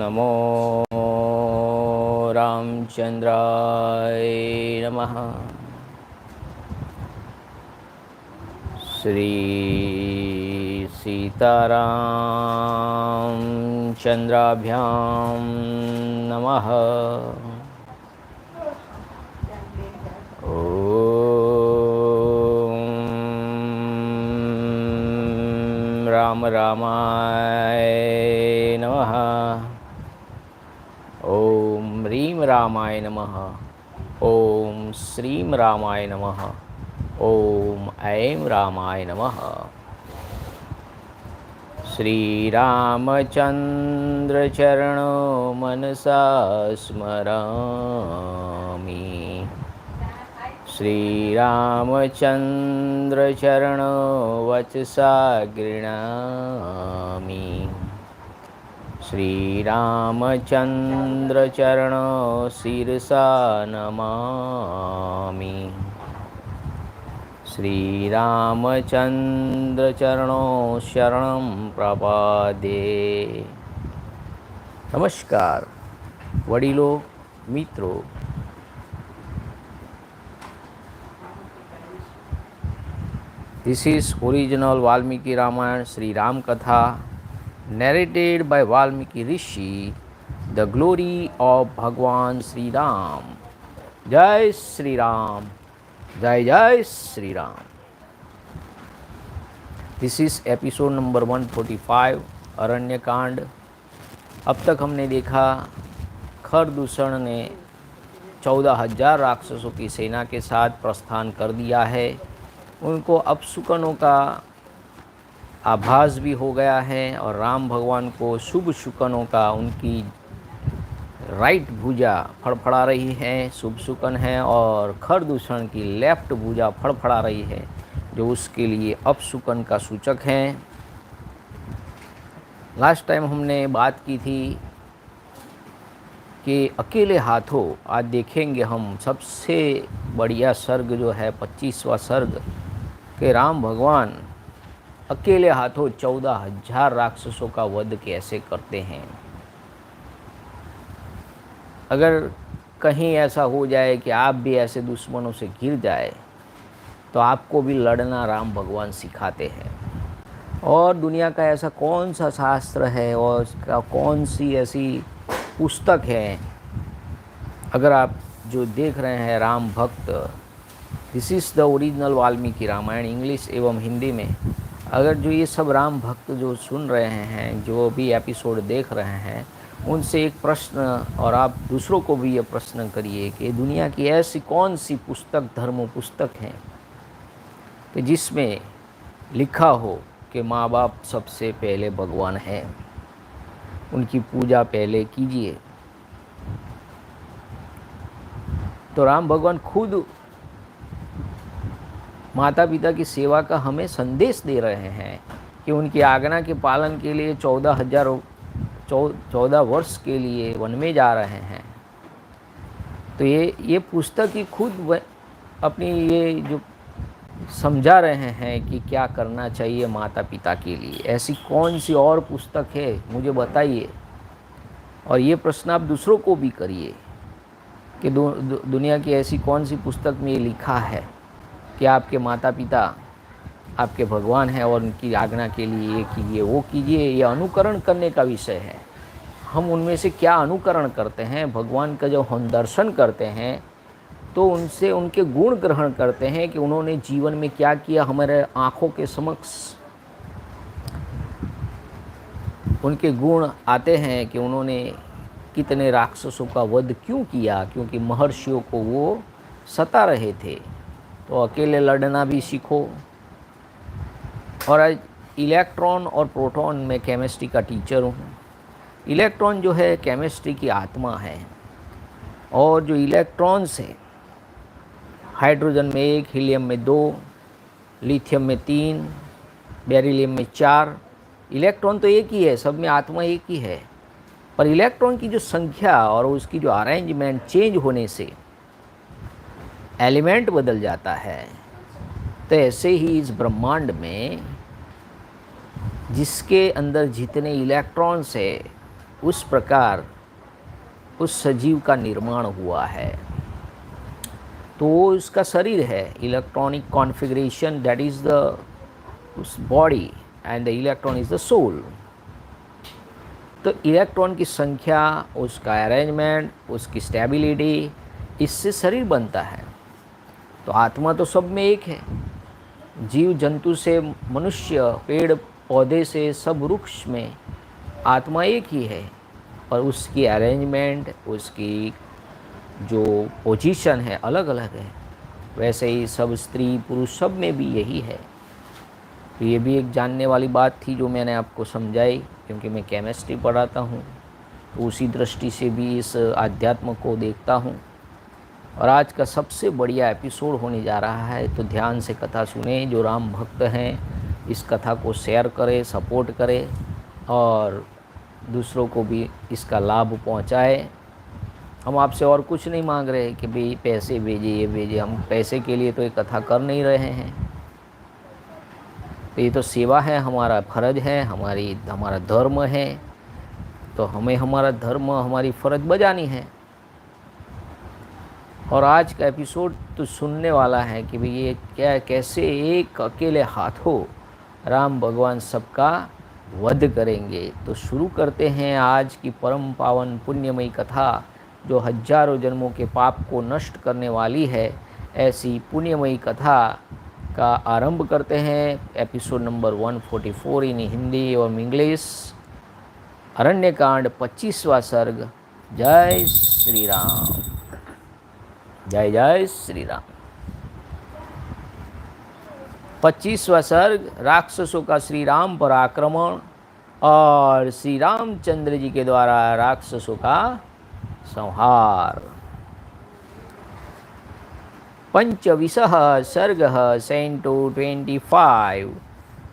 नमो रामचंद्राय नमः। श्री सीतारामचंद्राभ्यां नमः। राम रामाय नमः। ओम ह्रीं रामाय नमः। ओम श्रीं रामाय नमः। ओम ऐं रामाय नमः। श्री रामचंद्र चरणो मनसा स्मरामि। श्री रामचंद्र चरणो वचसा गृह्णामि। श्री रामचंद्र चरणो शिरसा नमामि। श्री रामचंद्र चरणो शरणं प्रपद्ये। नमस्कार वडीलो, मित्रों, This is original Valmiki Rāmāyaṇa Shri Rama Katha narrated by Valmiki Rishi, the glory of Bhagwan Shri Ram. Jai Shri Ram, Jai Jai Shri Ram. This is episode number 145 Aranyakanda. अब तक हमने देखा खरदूषण ने 14,000 राक्षसों की सेना के साथ प्रस्थान कर दिया है। उनको अपशकुनों का आभास भी हो गया है और राम भगवान को शुभ शुकनों का उनकी राइट भुजा फड़फड़ा रही है, शुभ शुकन है, और खरदूषण की लेफ्ट भुजा फड़फड़ा रही है जो उसके लिए अपशकुन का सूचक है। लास्ट टाइम हमने बात की थी कि अकेले हाथों, आज देखेंगे हम सबसे बढ़िया सर्ग जो है 25वां सर्ग, कि राम भगवान अकेले हाथों 14,000 राक्षसों का वध कैसे करते हैं। अगर कहीं ऐसा हो जाए कि आप भी ऐसे दुश्मनों से घिर जाए तो आपको भी लड़ना राम भगवान सिखाते हैं। और दुनिया का ऐसा कौन सा शास्त्र है और उसका कौन सी ऐसी पुस्तक है, अगर आप जो देख रहे हैं राम भक्त, this is the original Valmiki Ramayana English एवं हिंदी में, अगर जो ये सब राम भक्त जो सुन रहे हैं, जो भी एपिसोड देख रहे हैं, उनसे एक प्रश्न, और आप दूसरों को भी ये प्रश्न करिए कि दुनिया की ऐसी कौन सी पुस्तक, धर्म पुस्तक है कि जिसमें लिखा हो कि माँ बाप सबसे पहले भगवान हैं, उनकी पूजा पहले कीजिए। तो राम भगवान खुद माता पिता की सेवा का हमें संदेश दे रहे हैं कि उनकी आज्ञा के पालन के लिए 14 वर्ष के लिए वन में जा रहे हैं। तो ये पुस्तक ही खुद अपनी ये जो समझा रहे हैं कि क्या करना चाहिए माता पिता के लिए। ऐसी कौन सी और पुस्तक है, मुझे बताइए। और ये प्रश्न आप दूसरों को भी करिए कि दुनिया की ऐसी कौन सी पुस्तक में ये लिखा है कि आपके माता पिता आपके भगवान हैं और उनकी आज्ञा के लिए ये कीजिए, वो कीजिए। ये अनुकरण करने का विषय है। हम उनमें से क्या अनुकरण करते हैं, भगवान का जब हम दर्शन करते हैं तो उनसे उनके गुण ग्रहण करते हैं कि उन्होंने जीवन में क्या किया। हमारे आँखों के समक्ष उनके गुण आते हैं कि उन्होंने कितने राक्षसों का वध क्यों किया, क्योंकि महर्षियों को वो सता रहे थे। तो अकेले लड़ना भी सीखो। और आज इलेक्ट्रॉन और प्रोटॉन में केमिस्ट्री का टीचर हूँ। इलेक्ट्रॉन जो है केमिस्ट्री की आत्मा है, और जो इलेक्ट्रॉन्स है, हाइड्रोजन में 1, हीलियम में 2, लिथियम में 3, बेरिलियम में 4। इलेक्ट्रॉन तो एक ही है, सब में आत्मा एक ही है, पर इलेक्ट्रॉन की जो संख्या और उसकी जो अरेंजमेंट चेंज होने से एलिमेंट बदल जाता है। तो ऐसे ही इस ब्रह्मांड में जिसके अंदर जितने इलेक्ट्रॉन्स है उस प्रकार उस सजीव का निर्माण हुआ है। तो वो उसका शरीर है, electronic configuration, that is the उस body and the electron is the soul. तो इलेक्ट्रॉन की संख्या, उसका अरेंजमेंट, उसकी स्टेबिलिटी, इससे शरीर बनता है। तो आत्मा तो सब में एक है, जीव जंतु से मनुष्य, पेड़ पौधे से सब वृक्ष में आत्मा एक ही है, और उसकी अरेंजमेंट, उसकी जो पोजीशन है अलग अलग है। वैसे ही सब स्त्री पुरुष सब में भी यही है। तो ये भी एक जानने वाली बात थी जो मैंने आपको समझाई, क्योंकि मैं केमिस्ट्री पढ़ाता हूँ, तो उसी दृष्टि से भी इस आध्यात्म को देखता हूँ। और आज का सबसे बढ़िया एपिसोड होने जा रहा है, तो ध्यान से कथा सुने। जो राम भक्त हैं इस कथा को शेयर करें, सपोर्ट करें, और दूसरों को भी इसका लाभ पहुँचाए। हम आपसे और कुछ नहीं मांग रहे कि भाई पैसे भेजिए, ये भेजिए। हम पैसे के लिए तो ये कथा कर नहीं रहे हैं। तो ये तो सेवा है, हमारा फ़र्ज है, हमारा धर्म है। तो हमें हमारा धर्म, हमारी फ़र्ज बजानी है। और आज का एपिसोड तो सुनने वाला है कि भाई ये क्या, कैसे एक अकेले हाथों राम भगवान सबका वध करेंगे। तो शुरू करते हैं आज की परम पावन पुण्यमयी कथा, जो हजारों जन्मों के पाप को नष्ट करने वाली है। ऐसी पुण्यमयी कथा का आरंभ करते हैं। एपिसोड नंबर 144 इन हिंदी और इंग्लिश। अरण्यकांड 25वां सर्ग। जय श्री राम। जय जय श्री राम। 25वां सर्ग, राक्षसों का श्री राम पर आक्रमण और श्री रामचंद्र जी के द्वारा राक्षसों का संहार। 25 सर्गः Canto 25।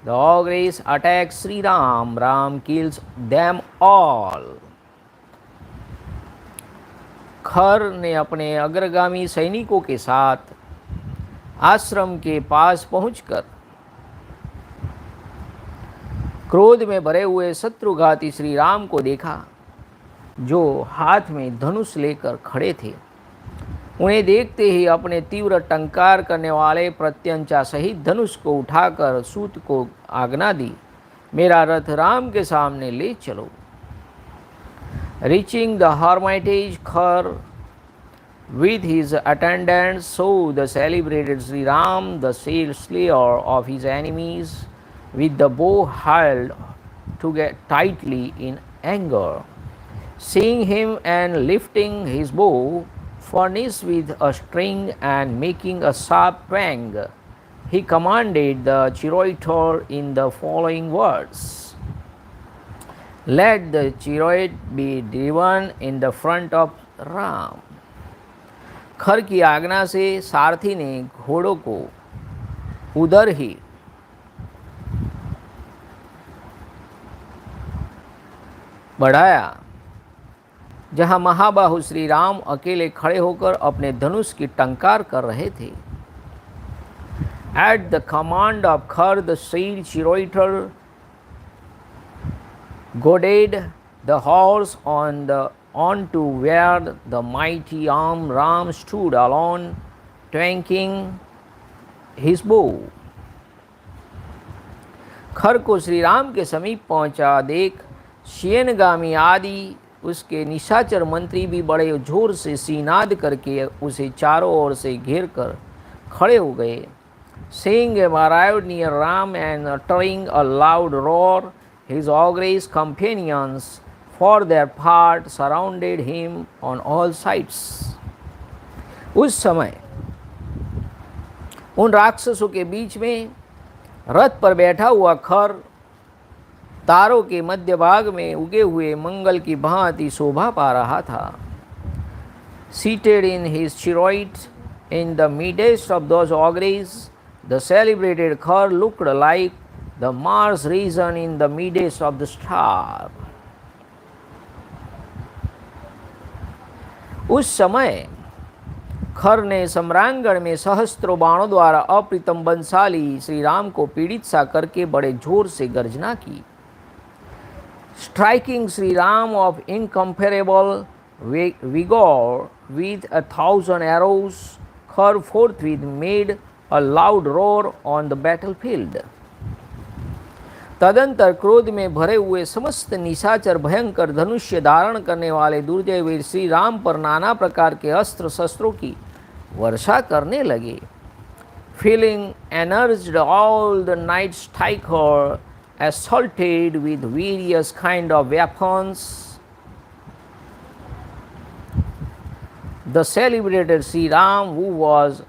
The ogres attack Sri Ram. Ram kills them all. खर ने अपने अग्रगामी सैनिकों के साथ आश्रम के पास पहुंचकर क्रोध में भरे हुए शत्रुघाती श्री राम को देखा, जो हाथ में धनुष लेकर खड़े थे। उन्हें देखते ही अपने तीव्र टंकार करने वाले प्रत्यंचा सहित धनुष को उठाकर सूत को आज्ञा दी, मेरा रथ राम के सामने ले चलो। Reaching the hermitage, Khar with his attendants saw the celebrated Sri Ram, the slayer of his enemies, with the bow held together tightly in anger. Seeing him and lifting his bow, furnished with a string and making a sharp twang, he commanded the charioteer in the following words: Let the chariot be driven in the front of Ram. खर की आज्ञा से सारथी ने घोड़ों को उधर ही बढ़ाया जहां महाबाहु श्री राम अकेले खड़े होकर अपने धनुष की टंकार कर रहे थे। At the command of Khar, the said charioteer goaded the horse on to where the mighty arm Ram stood alone, twanging his bow. खर को श्री राम के समीप पहुंचा देख शेनगामी आदि उसके निशाचर मंत्री भी बड़े जोर से सीनाद करके उसे चारों ओर से घेर कर खड़े हो गए। Seeing him arrived near Ram and uttering a loud roar, his ogres companions for their part surrounded him on all sides. उस समय उन राक्षसों के बीच में रथ पर बैठा हुआ खर तारों के मध्य भाग में उगे हुए मंगल की भांति शोभा पा रहा था। Seated in his chariot in the midst of those ogres, the celebrated Khar looked like the Mars region in the midst of the star. उस समय खर ने सम्रांगण में सहस्त्रों बाणों द्वारा अप्रीतम बलशाली श्री राम को पीड़ित सा करके बड़े जोर से गर्जना की। striking Sri Ram of incomparable vigor with 1,000 arrows curved forthwith made a loud roar on the battlefield. तदंतर क्रोध में भरे हुए समस्त निशाचर भयंकर धनुष्य धारण करने वाले दुर्जय वीर श्री राम पर नाना प्रकार के अस्त्र शस्त्रों की वर्षा करने लगे. Feeling energized, all the knight striker assaulted with various kind of weapons. The celebrated Sri Ram, who was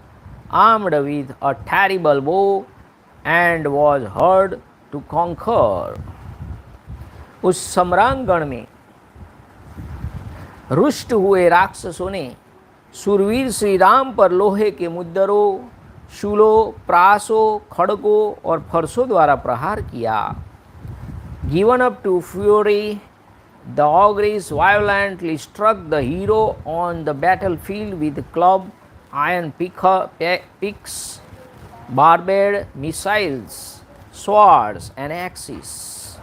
armed with a terrible bow and was heard to conquer. उस सम्रांगण में रुष्ट हुए राक्षसों ने सुरवीर श्री राम पर लोहे के मुद्दरों, शूलों, प्रासों, खड़गों और फरसों द्वारा प्रहार किया. Given up to fury, the ogres violently struck the hero on the battlefield with club, iron picks, barbed missiles, swords and axes.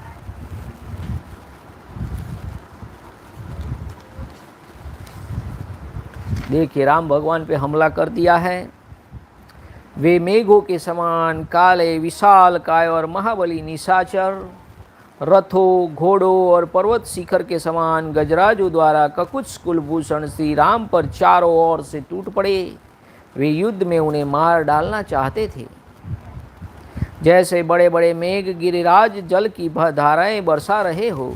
देखिए राम भगवान पे हमला कर दिया है. वे मेघों के समान काले विशाल काय और महाबली निशाचर रथों, घोड़ों और पर्वत शिखर के समान गजराजों द्वारा ककुत्स कुलभूषण श्री राम पर चारों ओर से टूट पड़े. वे युद्ध में उन्हें मार डालना चाहते थे. जैसे बड़े बड़े मेघ गिरिराज जल की धाराएं बरसा रहे हो,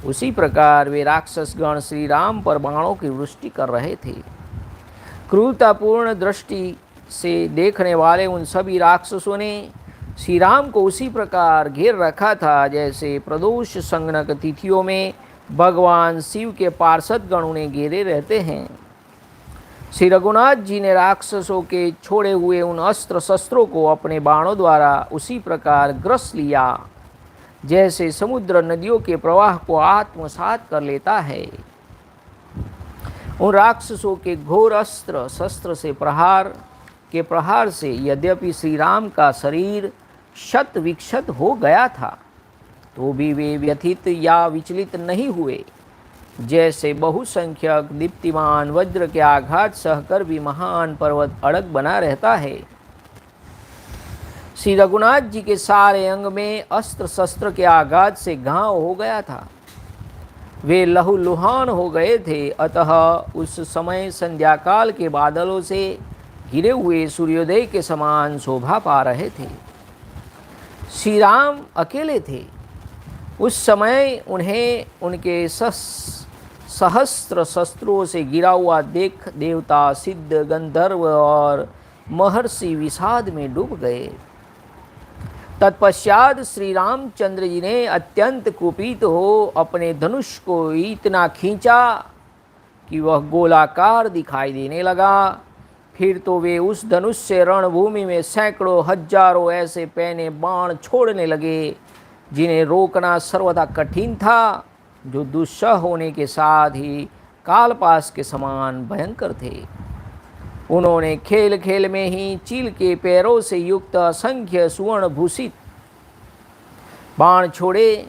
उसी प्रकार वे राक्षसगण श्री राम पर बाणों की वृष्टि कर रहे थे. क्रूरतापूर्ण दृष्टि से देखने वाले उन सभी राक्षसों ने श्री राम को उसी प्रकार घेर रखा था जैसे प्रदोष संगनक तिथियों में भगवान शिव के पार्षद गण उन्हें घेरे रहते हैं. श्री रघुनाथ जी ने राक्षसों के छोड़े हुए उन अस्त्र शस्त्रों को अपने बाणों द्वारा उसी प्रकार ग्रस लिया जैसे समुद्र नदियों के प्रवाह को आत्मसात कर लेता है. उन राक्षसों के घोर अस्त्र शस्त्र से प्रहार से यद्यपि श्री राम का शरीर शत विक्षत हो गया था, तो भी वे व्यथित या विचलित नहीं हुए. जैसे बहुसंख्यक दीप्तिमान वज्र के आघात सहकर भी महान पर्वत अड़ग बना रहता है, श्री रघुनाथ जी के सारे अंग में अस्त्र शस्त्र के आघात से घाव हो गया था. वे लहूलुहान हो गए थे. अतः उस समय संध्याकाल के बादलों से घिरे हुए सूर्योदय के समान शोभा पा रहे थे. श्री राम अकेले थे. उस समय उन्हें उनके सहस्त्र शस्त्रों से घिरा हुआ देख देवता, सिद्ध, गंधर्व और महर्षि विषाद में डूब गए. तत्पश्चात श्री रामचंद्र जी ने अत्यंत कुपित हो अपने धनुष को इतना खींचा कि वह गोलाकार दिखाई देने लगा. फिर तो वे उस धनुष से रणभूमि में सैकड़ों हजारों ऐसे पैने बाण छोड़ने लगे जिन्हें रोकना सर्वदा कठिन था, जो दुस्सह होने के साथ ही कालपास के समान भयंकर थे. उन्होंने खेल खेल में ही चील के पैरों से युक्त असंख्य सुवर्ण भूषित बाण छोड़े.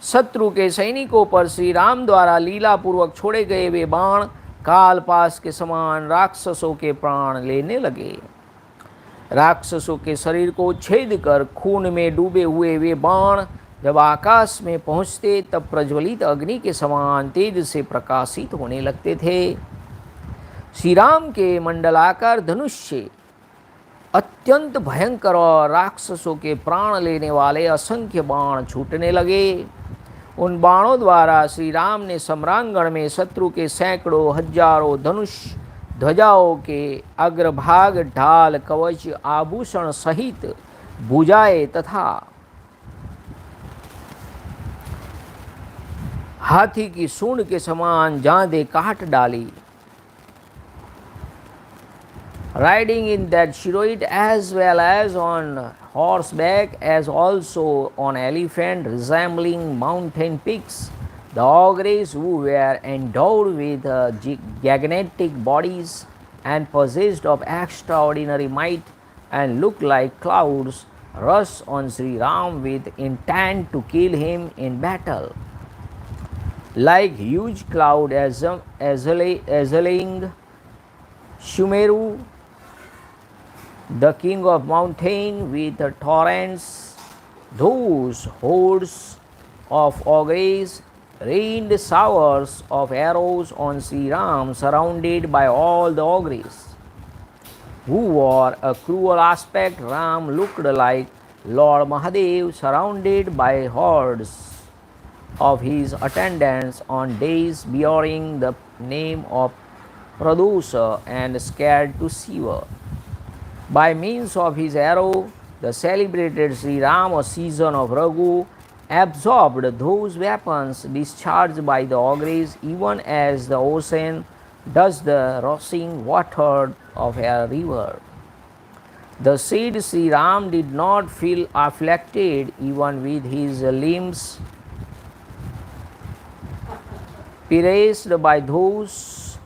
शत्रु के सैनिकों पर श्री राम द्वारा लीला पूर्वक छोड़े गए वे बाण कालपास के समान राक्षसों के प्राण लेने लगे. राक्षसों के शरीर को छेद कर खून में डूबे हुए वे बाण जब आकाश में पहुँचते तब प्रज्वलित अग्नि के समान तेज से प्रकाशित होने लगते थे. श्री राम के मंडलाकार धनुष से अत्यंत भयंकर और राक्षसों के प्राण लेने वाले असंख्य बाण छूटने लगे. उन बाणों द्वारा श्री राम ने सम्रांगण में शत्रु के सैकड़ों हजारों धनुष ध्वजाओं के अग्रभाग, ढाल, कवच, आभूषण सहित भुजाएं तथा हाथी की सूंड के समान जांघें काट डाली. Riding in that chariot as well as on horseback as also on elephant resembling mountain peaks, the ogres who were endowed with gigantic bodies and possessed of extraordinary might and looked like clouds rushed on Sri Ram with intent to kill him in battle. Like huge cloud assailing Shumeru, the king of mountain with torrents, those hordes of ogres rained showers of arrows on Sri Ram, surrounded by all the ogres, who wore a cruel aspect. Ram looked like Lord Mahadev, surrounded by hordes of his attendants on days bearing the name of Pradosha and scared to Shiva. By means of his arrow, the celebrated Shri Rama, season of Raghu, absorbed those weapons discharged by the ogres, even as the ocean does the rushing water of a river. The said Sri Ram did not feel afflicted even with his limbs pierced by those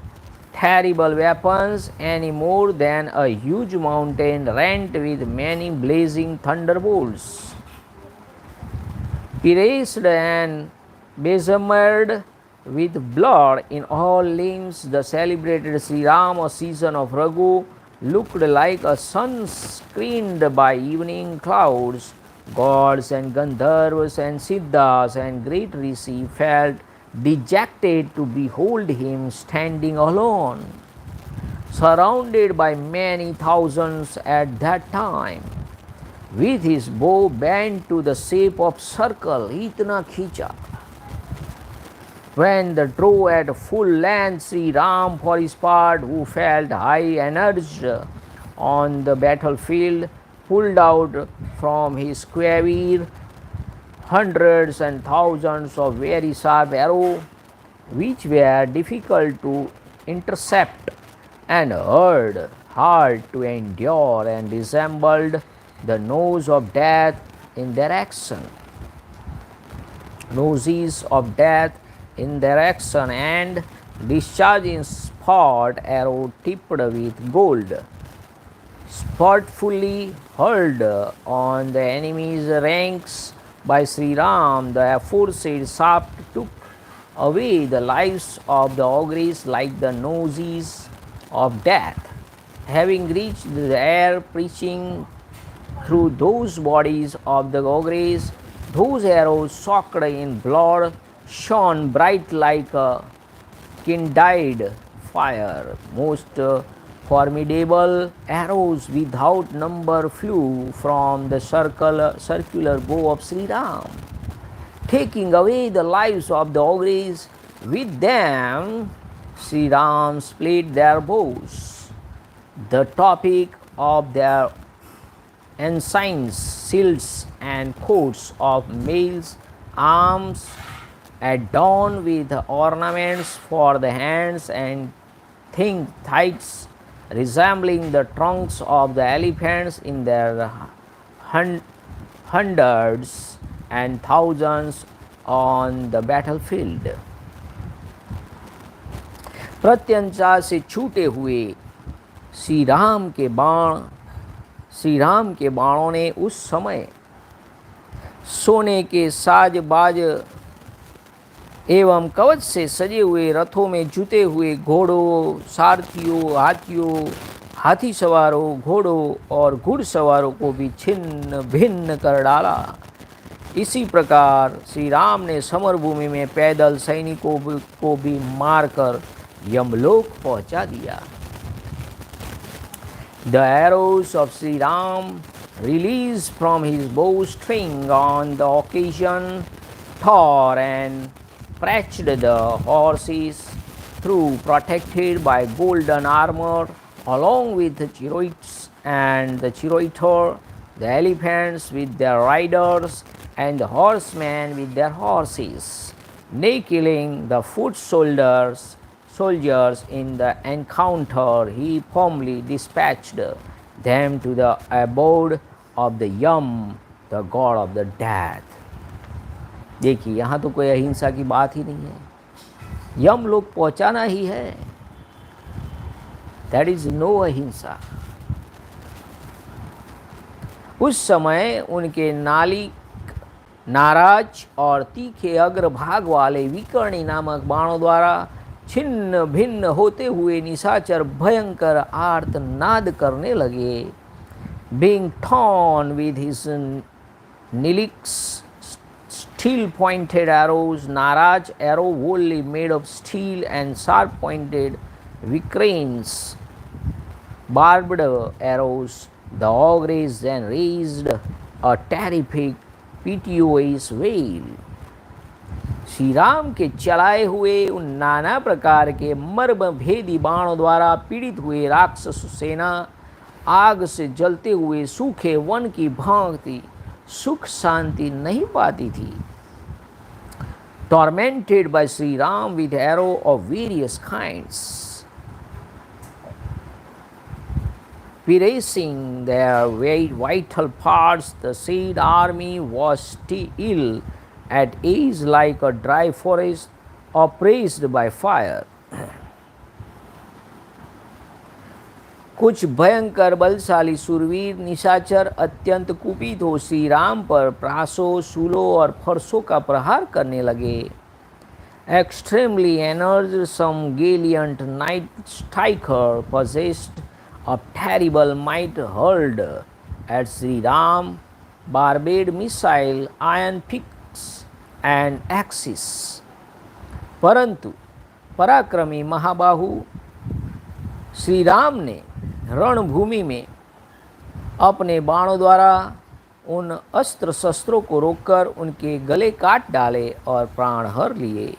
terrible weapons any more than a huge mountain rent with many blazing thunderbolts. Pierced and besomed with blood in all limbs, the celebrated Sri Rama, season of Raghu, looked like a sun screened by evening clouds. Gods and Gandharvas and Siddhas and great Rishi felt dejected to behold him standing alone, surrounded by many thousands at that time, with his bow bent to the shape of circle. Itna khicha. When the drove at full length, Sri Ram, for his part, who felt high energy on the battlefield, pulled out from his quiver hundreds and thousands of very sharp arrows, which were difficult to intercept and hard to endure, and resembled the nose of death in their action. Noses of death in their action, and discharging spot arrow tipped with gold, spitefully hurled on the enemy's ranks by Sri Ram. The aforesaid shaft took away the lives of the ogres like the noses of death. Having reached the air, preaching through those bodies of the ogres, those arrows soaked in blood shone bright like a kindled fire. Most formidable arrows without number flew from the circular bow of Sri Ram, taking away the lives of the ogres. With them, Sri Ram split their bows, the topic of their ensigns, shields, and coats of mail's arms, adorned with ornaments for the hands and thighs, resembling the trunks of the elephants in their hundreds and thousands on the battlefield. प्रत्यंचा से छूटे हुए श्री राम के बाणों ने उस समय सोने के साज बाज एवं कवच से सजे हुए रथों में जुते हुए घोड़ों, सारथियों, हाथी सवारों, घोड़ों और घुड़सवारों को भी छिन्न भिन्न कर डाला। इसी प्रकार श्री राम ने समरभूमि में पैदल सैनिकों को भी मारकर यमलोक पहुंचा दिया। The arrows of Sri Ram, released from his bowstring on the occasion, tore and scratched the horses through, protected by golden armor, along with the chariots and the charioteer, the elephants with their riders, and the horsemen with their horses, nay, killing the foot soldiers in the encounter. He firmly dispatched them to the abode of the Yam, the god of the death. देखिए, यहाँ तो कोई अहिंसा की बात ही नहीं है, यम लोग पहुँचाना ही है। That is no अहिंसा. उस समय उनके नाराज और तीखे अग्रभाग वाले विकर्णी नामक बाणों द्वारा छिन्न भिन्न होते हुए निशाचर भयंकर आर्तनाद करने लगे। Being torn with his Nilik's steel-pointed arrows, Naraj arrow wholly made of steel and sharp-pointed Vikrans barbed arrows, the ogres then raised a terrific piteous wail. Shri Ram के चलाए हुए उन नाना प्रकार के मर्म भेदी बाणों द्वारा पीड़ित हुए राक्षस सेना आग से जलते हुए सूखे वन की भांति सुख शांति नहीं पाती थी। Tormented by Sri Ram with arrow of various kinds, piercing their vital parts, the said army was still at ease like a dry forest oppressed by fire. कुछ भयंकर बलशाली सुरवीर निशाचर अत्यंत कुपित हो श्री राम पर प्रासों, शूलों और फरसों का प्रहार करने लगे। Extremely energized, some gallant knight striker possessed of terrible might hurled at Sri Ram barbed missile, iron picks and axes. परंतु पराक्रमी महाबाहु श्री राम ने रणभूमि में अपने बाणों द्वारा उन अस्त्र शस्त्रों को रोककर उनके गले काट डाले और प्राण हर लिए।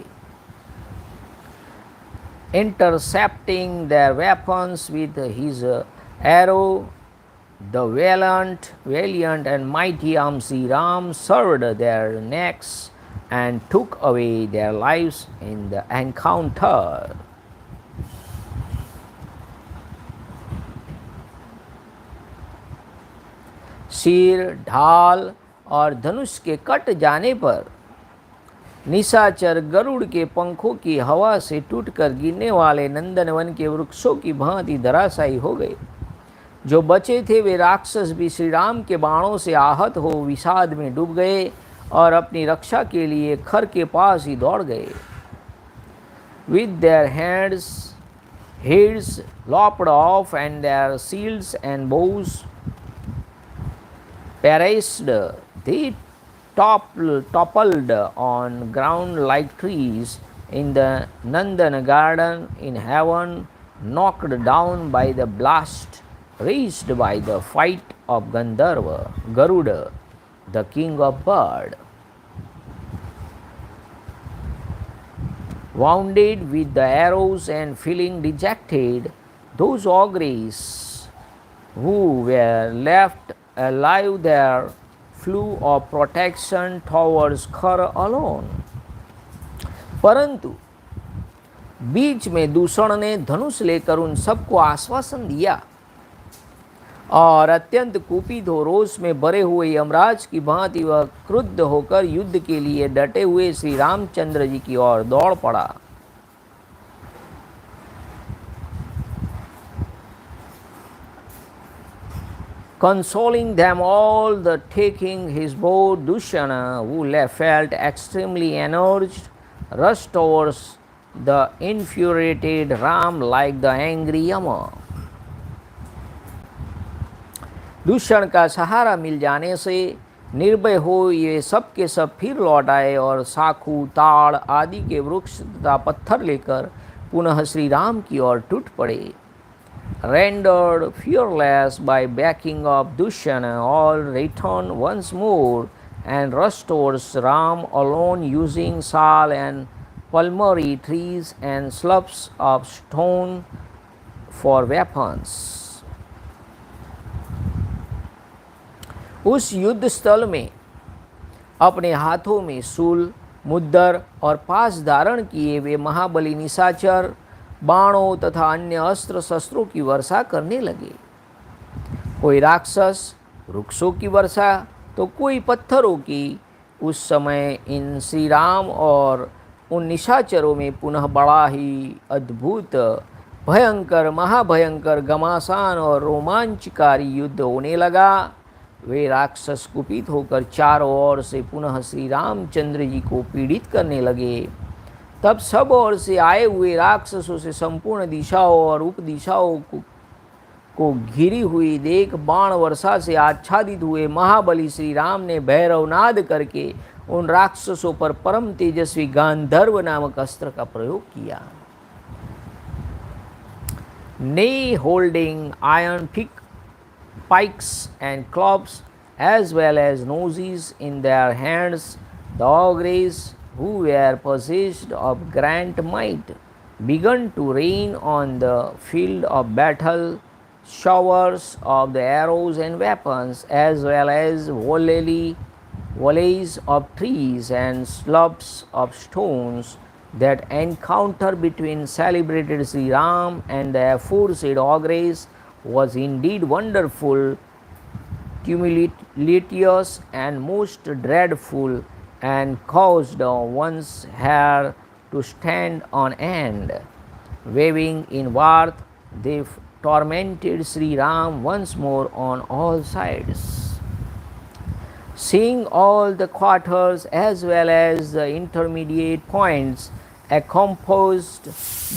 Intercepting their weapons with his arrow, the valiant and mighty Sri Ram severed their necks and took away their lives in the encounter. सिर, ढाल और धनुष के कट जाने पर निशाचर गरुड़ के पंखों की हवा से टूटकर गिरने वाले नंदनवन के वृक्षों की भांति धराशायी हो गए। जो बचे थे वे राक्षस भी श्री राम के बाणों से आहत हो विषाद में डूब गए और अपनी रक्षा के लिए खर के पास ही दौड़ गए। With their heads lopped off and their shields and bows perished, they toppled on ground like trees in the Nandana garden in heaven, knocked down by the blast raised by the fight of Gandharva, Garuda, the king of birds. Wounded with the arrows and feeling dejected, those ogres who were left alive there flew of protection towards Khar alone. परंतु बीच में दूषण ने धनुष लेकर उन सबको आश्वासन दिया और अत्यंत कुपित हो रोष में भरे हुए यमराज की भांति वह क्रुद्ध होकर युद्ध के लिए डटे हुए श्री रामचंद्र जी की ओर दौड़ पड़ा। Consoling them all, the taking his bow, Dushana, who felt extremely energized, rushed towards the infuriated Ram like the angry Yama. दूषण का सहारा मिल जाने से निर्भय हो ये सब के सब फिर लौट आए और साखू, ताड़ आदि के वृक्ष तथा पत्थर लेकर पुनः श्री राम की ओर टूट पड़े। Rendered fearless by backing of Dushana, all returned once more and rushed towards Ram alone, using sal and palmary trees and slabs of stone for weapons. उस युद्ध स्थल में अपने हाथों में शूल, मुद्दर और पास धारण किए वे महाबली निशाचर बाणों तथा अन्य अस्त्र शस्त्रों की वर्षा करने लगे। कोई राक्षस वृक्षों की वर्षा तो कोई पत्थरों की। उस समय इन श्री राम और उन निशाचरों में पुनः बड़ा ही अद्भुत, भयंकर, महाभयंकर, घमासान और रोमांचकारी युद्ध होने लगा। वे राक्षस कुपित होकर चारों ओर से पुनः श्री रामचंद्र जी को पीड़ित करने लगे। तब सब ओर से आए हुए राक्षसों से संपूर्ण दिशाओं और उप दिशाओं को घिरी हुई देख बाण वर्षा से आच्छादित हुए महाबली श्री राम ने भैरवनाद करके उन राक्षसों पर परम तेजस्वी गांधर्व नामक अस्त्र का प्रयोग किया। Nay holding iron pikes and clubs as well as noses in their hands, the ogres, who were possessed of grand might, began to rain on the field of battle showers of the arrows and weapons, as well as volleys of trees and slopes of stones. That encounter between celebrated Sri Ram and the aforesaid ogres was indeed wonderful, tumultuous, and most dreadful, and caused one's hair to stand on end. Waving in wrath, they tormented Sri Ram once more on all sides. Seeing all the quarters as well as the intermediate points encompassed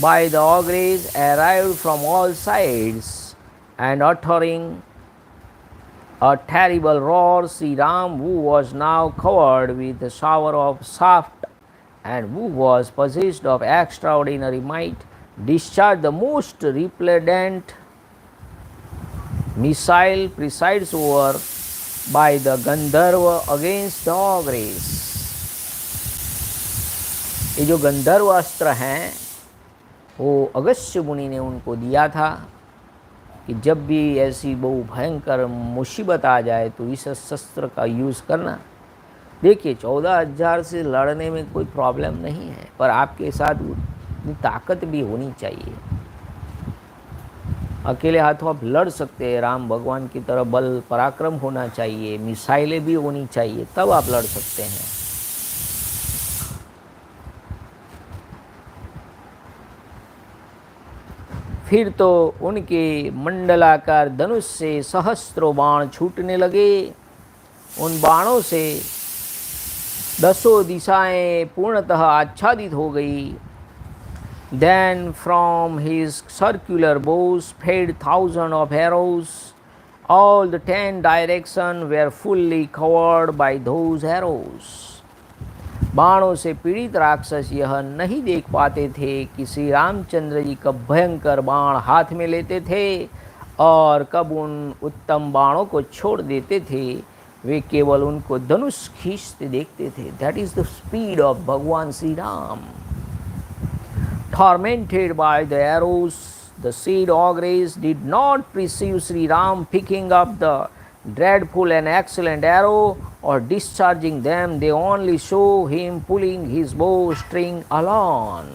by the ogres arrived from all sides, and uttering a terrible roar, Sri Ram, who was now covered with a shower of shaft and who was possessed of extraordinary might, discharged the most repellent missile presided over by the Gandharva against the ogres. ये जो गंधर्व अस्त्र हैं वो अगस्त्य मुनि ने उनको दिया था कि जब भी ऐसी बहु भयंकर मुसीबत आ जाए तो इस शस्त्र का यूज़ करना। देखिए 14,000 से लड़ने में कोई प्रॉब्लम नहीं है, पर आपके साथ उतनी ताकत भी होनी चाहिए। अकेले हाथों आप लड़ सकते हैं, राम भगवान की तरह बल पराक्रम होना चाहिए, मिसाइलें भी होनी चाहिए, तब आप लड़ सकते हैं। फिर तो उनके मंडलाकार धनुष से सहस्त्रों बाण छूटने लगे। उन बाणों से दसों दिशाएं पूर्णतः आच्छादित हो गई। Then from his circular bows fed thousands of arrows. All the 10 directions were fully covered by those arrows. बाणों से पीड़ित राक्षस यह नहीं देख पाते थे कि श्री रामचंद्र जी कब भयंकर बाण हाथ में लेते थे और कब उन उत्तम बाणों को छोड़ देते थे। वे केवल उनको धनुष खींचते देखते थे। That is the speed of भगवान Shri Ram. Tormented by the arrows, the said ogres did not perceive Sri Ram picking up the dreadful and excellent arrow or discharging them. They only saw him pulling his bow string along.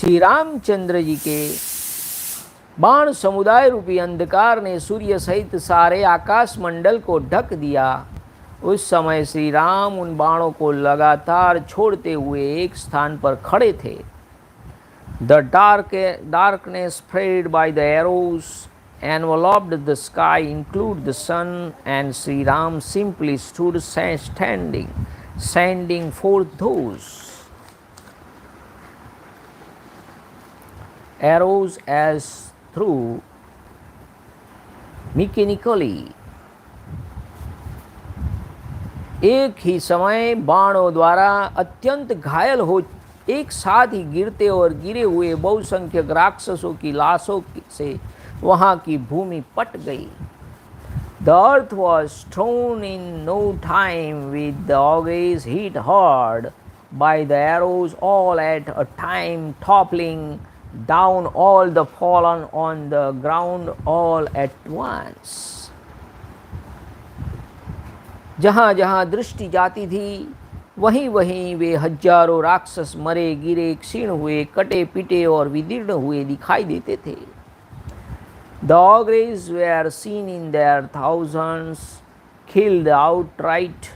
Shri Ramchandra ji के बाण समुदाय रूपी अंधकार ने सूर्य सहित सारे आकाश मंडल को ढक दिया। उस समय श्री राम उन बाणों को लगातार छोड़ते हुए एक स्थान पर खड़े थे। The darkness spread by the arrows enveloped the sky, include the sun, and Sri Ram simply stood standing, sending forth those arrows as through mechanically. एक ही समय बाणों द्वारा अत्यंत घायल हो एक साथ ही गिरते और गिरे हुए बहुसंख्यक राक्षसों की लाशों से वहाँ की भूमि पट गई। The earth was thrown in no time with the ogres hit hard by the arrows all at a time, toppling down all the fallen on the ground all at once. जहाँ जहाँ दृष्टि जाती थी वहीं वहीं वे हजारों राक्षस मरे गिरे क्षीण हुए कटे पिटे और विदीर्ण हुए दिखाई देते थे। The ogres were seen in their thousands, killed outright,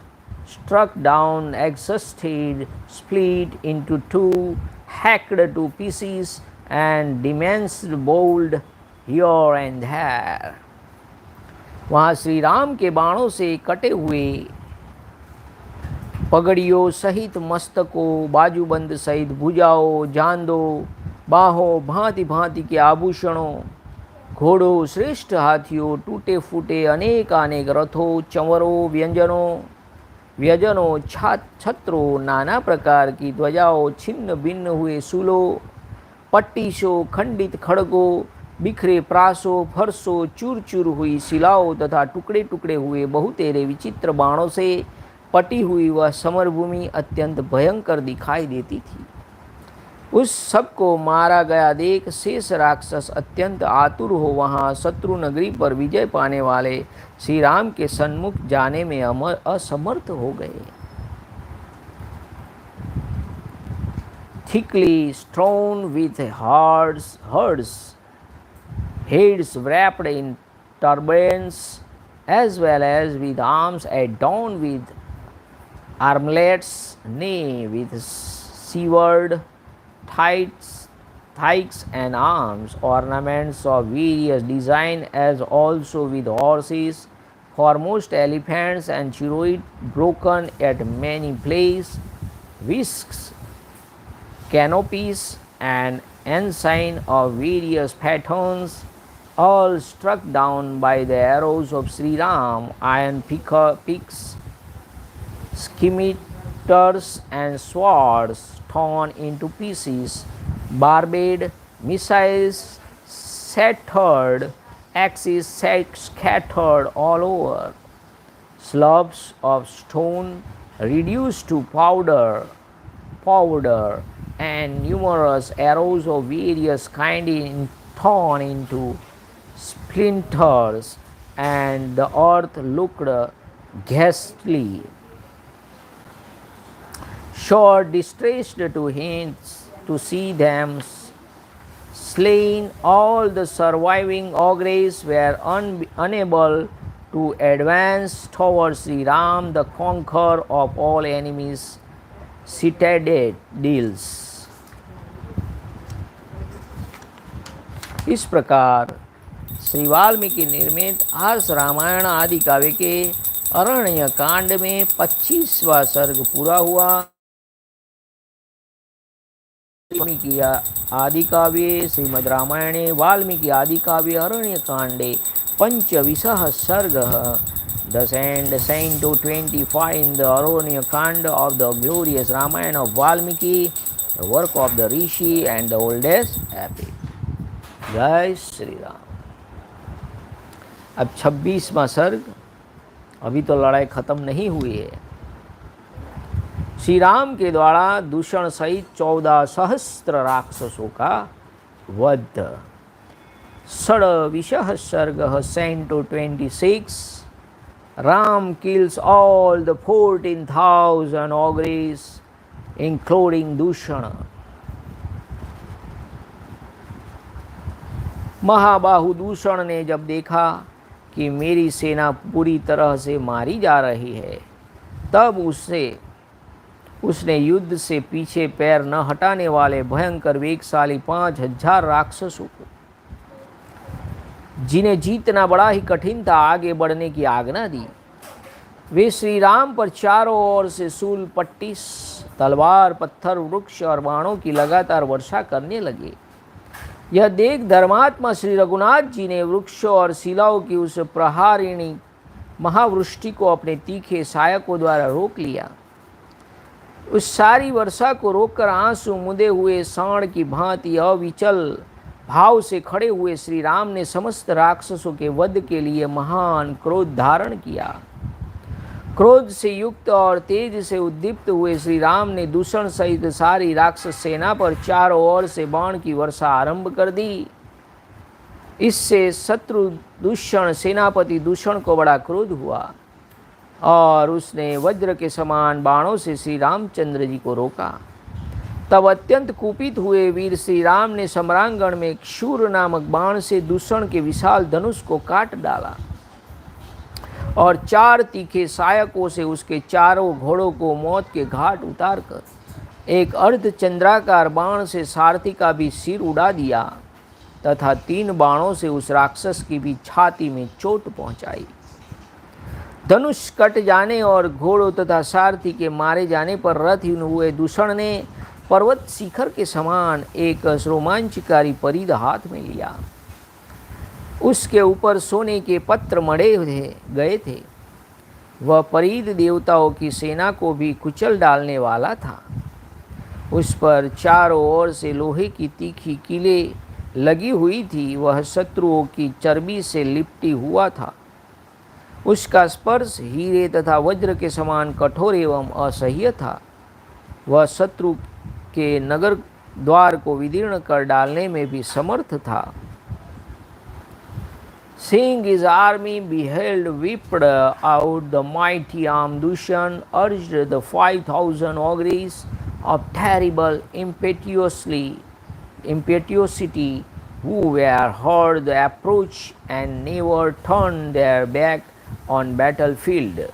struck down, exhausted, split into two, hacked to pieces, and diminished bowled here and there. वहाँ श्री राम के बाणों से कटे हुए पगड़ियों सहित मस्तकों, बाजूबंद सहित भुजाओं, जांदों, बाहों, भांति भांति के आभूषणों, घोड़ों, श्रेष्ठ हाथियों, टूटे फूटे अनेकानेक रथों, चंवरों, व्यजनों, छत्रों, नाना प्रकार की ध्वजाओं, छिन्न भिन्न हुए शूलों, पट्टीसों, खंडित खड़गों, बिखरे प्रासों, फरसों, चूर चूर हुई शिलाओं तथा टुकड़े टुकड़े हुए बहुतेरे विचित्र बाणों से पटी हुई वह समरभूमि अत्यंत भयंकर दिखाई देती थी। उस सब को मारा गया देख शेष राक्षस अत्यंत आतुर हो वहाँ शत्रु नगरी पर विजय पाने वाले श्री राम के सन्मुख जाने में असमर्थ हो गए। Thickly strewn with herds, heads wrapped in turbans, as well as with arms adorned with armlets, nay, with severed thigh and arms, ornaments of various design, as also with horses, foremost elephants and chariots broken at many places, whisks, canopies, and ensign of various patterns, all struck down by the arrows of Sri Ram, iron picks, scimitars, and swords torn into pieces, barbed, missiles shattered, axes scattered all over, slabs of stone reduced to powder, and numerous arrows of various kinds torn into splinters, and the earth looked ghastly. Sure distressed to see them slain, all the surviving ogres were unable to advance towards Sri Ram, the conqueror of all enemies' citadels. इस प्रकार श्री वाल्मीकि निर्मित आर्ष रामायण आदि काव्य के अरण्य कांड में 25वां सर्ग पूरा हुआ। वाल्मीकि आदि काव्ये श्रीमद् रामायणे वाल्मीकि आदि काव्ये अरण्य कांडे पंचविंशः सर्गः। Thus end Canto 25 in the Aranyakand of the glorious Ramayana of Valmiki, the work of the Rishi and the oldest epic. जय श्री राम। अब 26वां सर्ग। अभी तो लड़ाई खत्म नहीं हुई है। श्री राम के द्वारा दूषण सहित 14 सहस्त्र राक्षसों का वध। षड्विंशः सर्गः Canto 26। Ram kills all the 14,000 ogres, including Dushana. महाबाहु दूषण ने जब देखा कि मेरी सेना पूरी तरह से मारी जा रही है, तब उसने युद्ध से पीछे पैर न हटाने वाले भयंकर वेगशाली 5,000 राक्षसों को, जिन्हें जीतना बड़ा ही कठिन था, आगे बढ़ने की आज्ञा दी। वे श्री राम पर चारों ओर से शूल, पट्टिस, तलवार, पत्थर, वृक्ष और बाणों की लगातार वर्षा करने लगे। यह देख धर्मात्मा श्री रघुनाथ जी ने वृक्षों और शिलाओं की उस प्रहारिणी महावृष्टि को अपने तीखे सहायकों द्वारा रोक लिया। उस सारी वर्षा को रोककर आंसू मुदे हुए सांड की भांति अविचल भाव से खड़े हुए श्री राम ने समस्त राक्षसों के वध के लिए महान क्रोध धारण किया। क्रोध से युक्त और तेज से उद्दीप्त हुए श्री राम ने दूषण सहित सारी राक्षस सेना पर चारों ओर से बाण की वर्षा आरंभ कर दी। इससे शत्रु दूषण सेनापति दूषण को बड़ा क्रोध हुआ और उसने वज्र के समान बाणों से श्री रामचंद्र जी को रोका। तब अत्यंत कुपित हुए वीर श्री राम ने सम्रांगण में शूर नामक बाण से दूषण के विशाल धनुष को काट डाला और 4 तीखे सहायकों से उसके चारों घोड़ों को मौत के घाट उतारकर एक अर्धचंद्राकार बाण से सारथी का भी सिर उड़ा दिया। तथा 3 बाणों से उस राक्षस की भी छाती में चोट पहुंचाई। धनुष कट जाने और घोड़ों तथा सारथी के मारे जाने पर रथहीन हुए दूषण ने पर्वत शिखर के समान एक रोमांचकारी परिध हाथ में लिया। उसके ऊपर सोने के पत्र मढ़े गए थे। वह परिध देवताओं की सेना को भी कुचल डालने वाला था। उस पर चारों ओर से लोहे की तीखी कीलें लगी हुई थी। वह शत्रुओं की चर्बी से लिपटी हुआ था। उसका स्पर्श हीरे तथा वज्र के समान कठोर एवं असह्य था। वह शत्रु के नगर द्वार को विदीर्ण कर डालने में भी समर्थ था। Seeing his army beheld whipped out the mighty arm, Dushan urged the 5,000 ogres of terrible impetuosity who were heard the approach and never turned their back on battlefield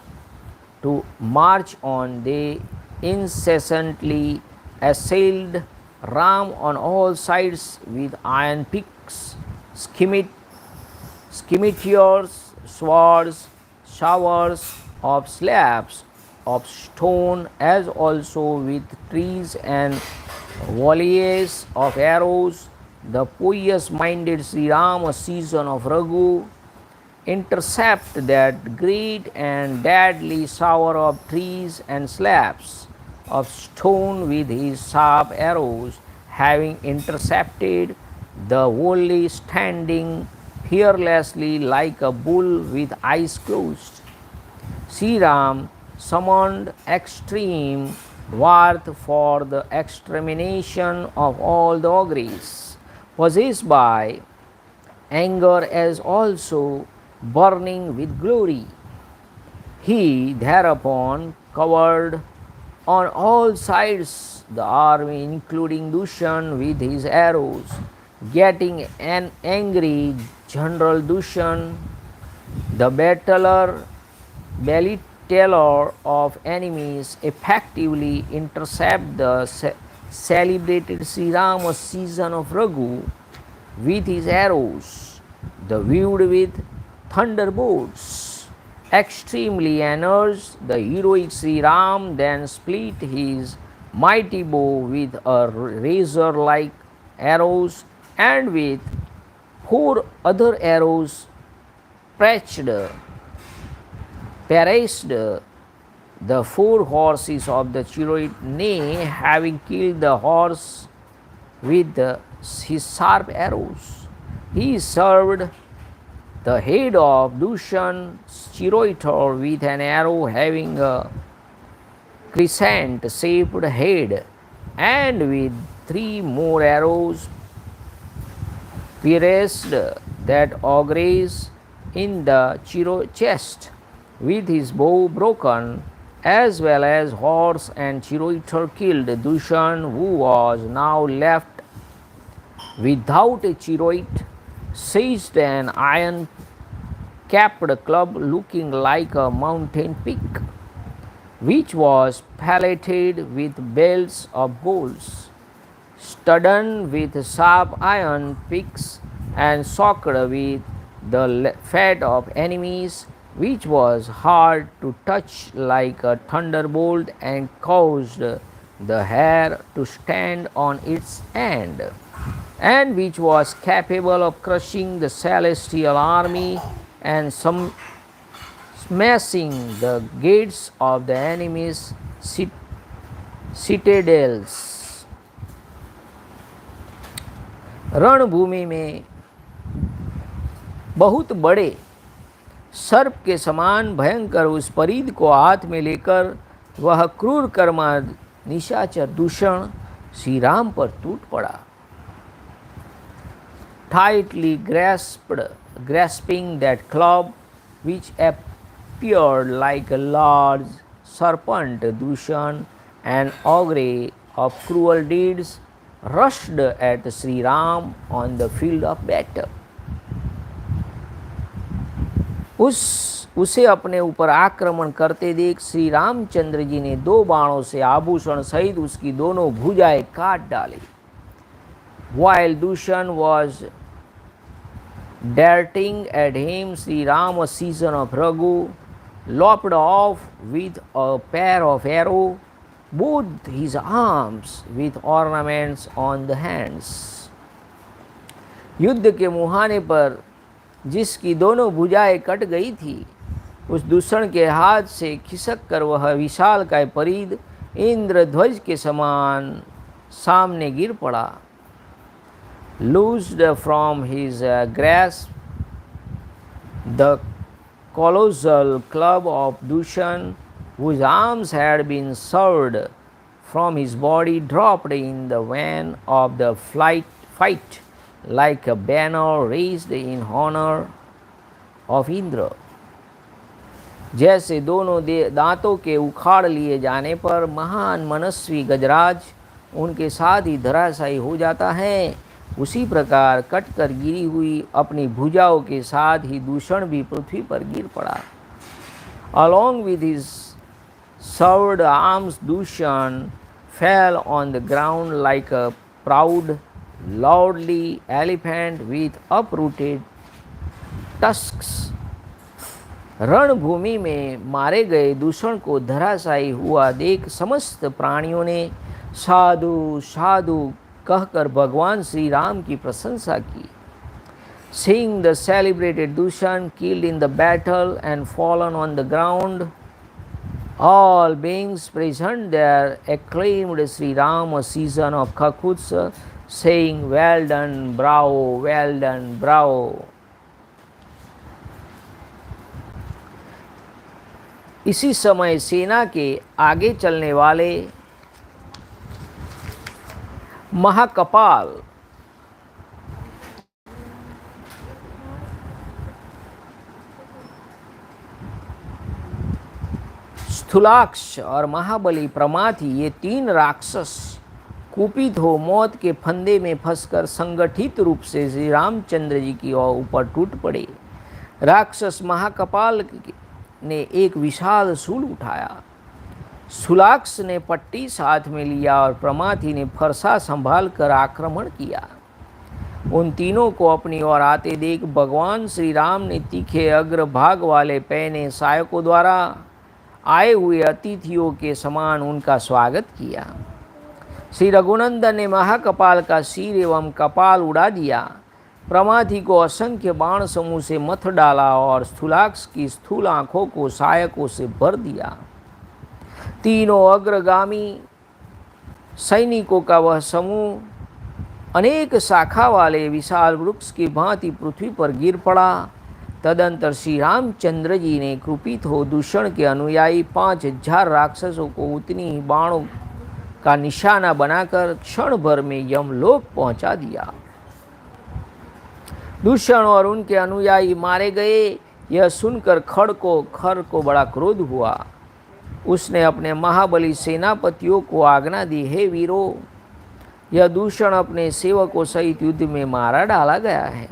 to march on. They incessantly assailed Ram on all sides with iron picks, scimitars, swords, showers of slabs of stone, as also with trees and volleys of arrows. The pious-minded Shri Rama, son of Raghu, intercept that great and deadly shower of trees and slabs of stone with his sharp arrows, having intercepted the wholly standing fearlessly like a bull with eyes closed. Shri Ram summoned extreme wrath for the extermination of all the ogres, possessed by anger as also burning with glory. He thereupon covered on all sides the army, including Dushan, with his arrows. Getting an angry General Dushan, the battler of enemies, effectively intercept the celebrated Shri Rama, son of Raghu, with his arrows, the viewed with thunderbolts. Extremely enraged, the heroic Shri Ram then split his mighty bow with a razor-like arrows, and with 4 other arrows perished the 4 horses of the chariot. Nay, having killed the horse with his sharp arrows, he served the head of Dushan's chariot with an arrow having a crescent-shaped head, and with 3 more arrows pierced that ogres in the chest. With his bow broken, as well as horse and chariot killed, Dushan, who was now left without a chariot, seized an iron-capped club looking like a mountain peak, which was plated with belts of bolts, studded with sharp iron picks, and soaked with the fat of enemies, which was hard to touch like a thunderbolt, and caused the hair to stand on its end, and which was capable of crushing the celestial army and smashing the gates of the enemy's citadels. रणभूमि में बहुत बड़े सर्प के समान भयंकर उस परिध को हाथ में लेकर वह क्रूर कर्मा निशाचर दूषण श्री राम पर टूट पड़ा। Tightly grasping that club, which appeared like a large serpent, Dushan, an ogre of cruel deeds, rushed at Shri Ram on the field of battle. उसे अपने ऊपर आक्रमण करते देख श्री रामचंद्र जी ने 2 बाणों से आभूषण सहित उसकी दोनों भुजाएं काट डाली. While Dushan was Darting at him, Sri Rama, season of Raghu, lopped off with a pair of arrows both his arms with ornaments on the hands. युद्ध के मुहाने पर जिसकी दोनों भुजाएं कट गई थी, उस दूषण के हाथ से खिसक कर वह विशाल काय परिद इंद्रध्वज के समान सामने गिर पड़ा. Loosed from his grasp the colossal club of Dushan, whose arms had been severed from his body, dropped in the van of the fight like a banner raised in honor of Indra. जैसे दोनों दांतों के उखाड़ लिए जाने पर महान मनस्वी गजराज उनके साथ ही धराशायी हो जाता है, उसी प्रकार कटकर गिरी हुई अपनी भुजाओं के साथ ही दूषण भी पृथ्वी पर गिर पड़ा. Along with his severed arms, Dushan fell on the ground like a proud, lordly elephant with uprooted tusks. रणभूमि में मारे गए दूषण को धराशायी हुआ देख समस्त प्राणियों ने साधु साधु कहकर भगवान श्री राम की प्रशंसा की. Seeing the celebrated Dushan killed in the battle and fallen on the ground, all beings present there acclaimed Sri Rama, season of Kakutsa, saying, "Well done, bravo, well done, bravo." इसी समय सेना के आगे चलने वाले महाकपाल स्थूलाक्ष और महाबली प्रमाथी, ये तीन राक्षस कुपित हो मौत के फंदे में फंसकर संगठित रूप से श्री रामचंद्र जी की ऊपर टूट पड़े. राक्षस महाकपाल ने एक विशाल शूल उठाया, स्थूलाक्ष ने पट्टी साथ में लिया और प्रमाथी ने फरसा संभाल कर आक्रमण किया. उन तीनों को अपनी ओर आते देख भगवान श्री राम ने तीखे अग्रभाग वाले पहने सहायकों द्वारा आए हुए अतिथियों के समान उनका स्वागत किया. श्री रघुनंदन ने महाकपाल का सिर एवं कपाल उड़ा दिया, प्रमाथी को असंख्य बाण समूह से मथ डाला और स्थूलाक्ष की स्थूल आँखों को सहायकों से भर दिया. तीनों अग्रगामी सैनिकों का वह समूह अनेक शाखा वाले विशाल वृक्ष की भांति पृथ्वी पर गिर पड़ा. तदंतर श्री रामचंद्र जी ने कृपित हो दूषण के अनुयायी 5000 राक्षसों को उतनी ही बाणों का निशाना बनाकर क्षण भर में यमलोक पहुंचा दिया. दूषण और उनके अनुयायी मारे गए, यह सुनकर खर को बड़ा क्रोध हुआ. उसने अपने महाबली सेनापतियों को आज्ञा दी, हे वीरों, यह दूषण अपने सेवकों सहित युद्ध में मारा डाला गया है.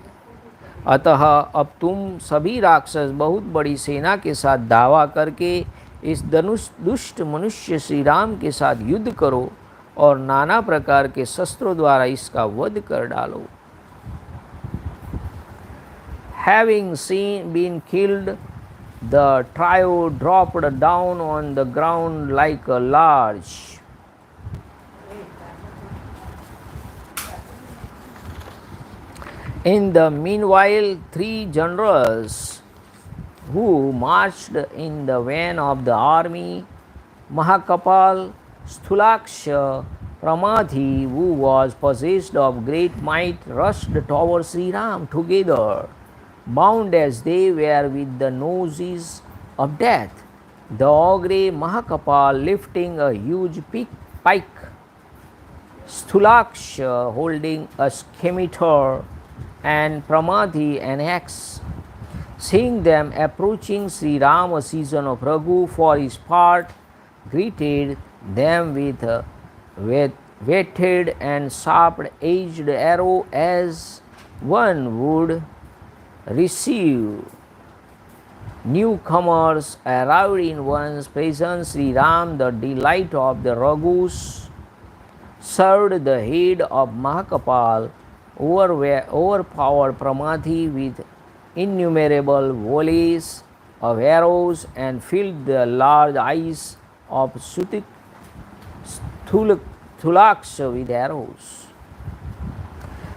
अतः अब तुम सभी राक्षस बहुत बड़ी सेना के साथ दावा करके इस दुष्ट मनुष्य श्री राम के साथ युद्ध करो और नाना प्रकार के शस्त्रों द्वारा इसका वध कर डालो. Having been killed, the trio dropped down on the ground like a large In the meanwhile, 3 generals who marched in the van of the army, Mahakapal, Sthulaksha, Pramathi, who was possessed of great might, rushed towards Sri Ram together, bound as they were with the noses of death. The ogre Mahakapal lifting a huge pike, Sthulaksha holding a scimitar, and Pramathi an axe. Seeing them approaching, Sri Rama, season of Raghu, for his part, greeted them with a whetted and sharp-edged arrow as one would receive newcomers arrived in one's presence. Sri Ram, the delight of the Raghus, served the head of Mahakapal overpowered Pramathi with innumerable volleys of arrows and filled the large eyes of Thulaksha with arrows.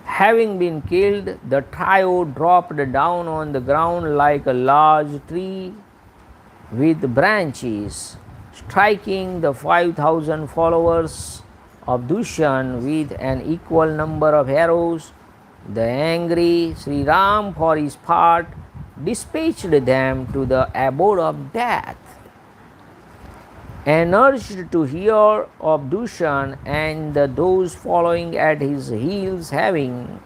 Having been killed, the trio dropped down on the ground like a large tree with branches, striking the 5,000 followers of Dushan with an equal number of arrows. The angry Shri Ram, for his part, dispatched them to the abode of death. And urged to hear of Dushan and those following at his heels having